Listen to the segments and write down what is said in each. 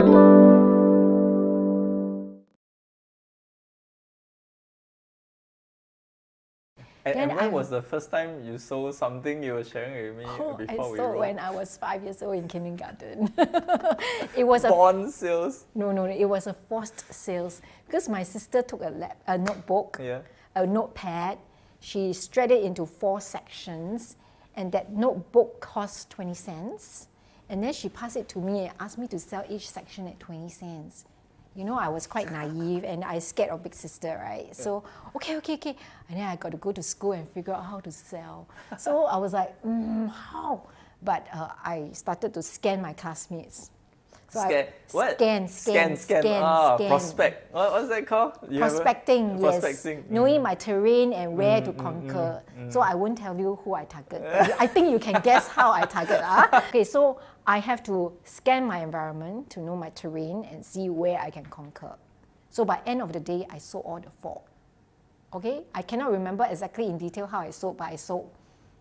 And when was the first time you sold something you were sharing with me before I we sold wrote? when I was 5 years old in kindergarten. It was Bond sales? No, it was a forced sales because my sister took a notebook, a notepad. She shredded it into 4 sections, and that notebook cost 20 cents. And then she passed it to me and asked me to sell each section at 20 cents. You know, I was quite naive and I scared of big sister, right? So, okay. And then I got to go to school and figure out how to sell. So I was like, how? But I started to scan my classmates. So Scan. Prospect. What's that called? Prospecting, yes. Prospecting. Knowing my terrain and where to conquer. So I won't tell you who I target. I think you can guess how I target. Okay, so I have to scan my environment to know my terrain and see where I can conquer. So by end of the day, I sold all the 4. Okay, I cannot remember exactly in detail how I sold, but I sold.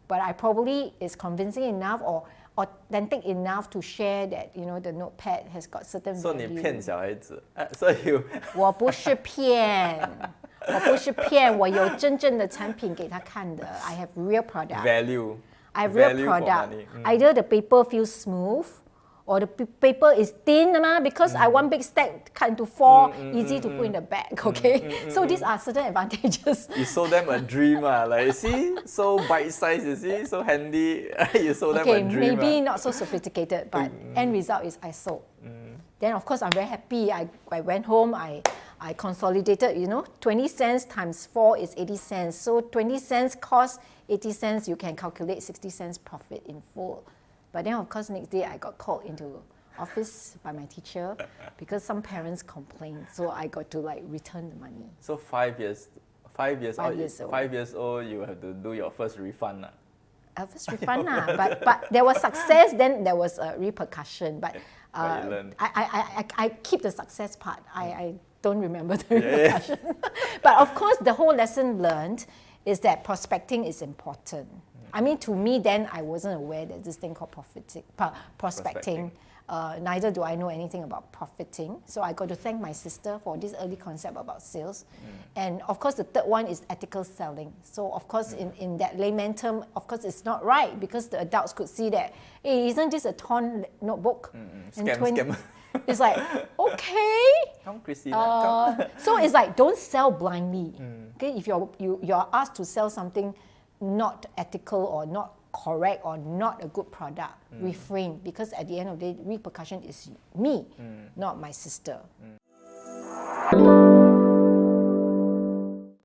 But I probably is convincing enough or authentic enough to share that, you know, the notepad has got certain value. So 你骗小孩子 So you 我不是骗，我有真正的产品给他看的。I have real product. Value. I have real Value product. for money. Either the paper feels smooth, or the paper is thin, because I want big stack cut into 4, easy to put in the bag. Okay, so these are certain advantages. You sold them a dream, like see, so bite size, you see, so handy. You sold them a dream. Okay, maybe not so sophisticated, but end result is I sold. Then of course I'm very happy. I went home. I consolidated. 20 cents times 4 is 80 cents. So 20 cents cost 80 cents. You can calculate 60 cents profit in full. But then, of course, next day I got called into office by my teacher because some parents complained. So I got to return the money. So 5 years old, you have to do your first refund. First refund, but there was success. Then there was a repercussion. But I keep the success part. I don't remember the repercussion. But of course, the whole lesson learned is that prospecting is important. I mean, to me, then I wasn't aware that this thing called prospecting. Neither do I know anything about profiting. So I got to thank my sister for this early concept about sales. And of course, the third one is ethical selling. So of course, in that layman term, of course, it's not right because the adults could see that, hey, isn't this a torn notebook? Scam. It's like, okay. Come, Christina, come. So it's like, don't sell blindly. Okay, if you're asked to sell something not ethical or not correct or not a good product, refrain, because at the end of the day, repercussion is me, not my sister.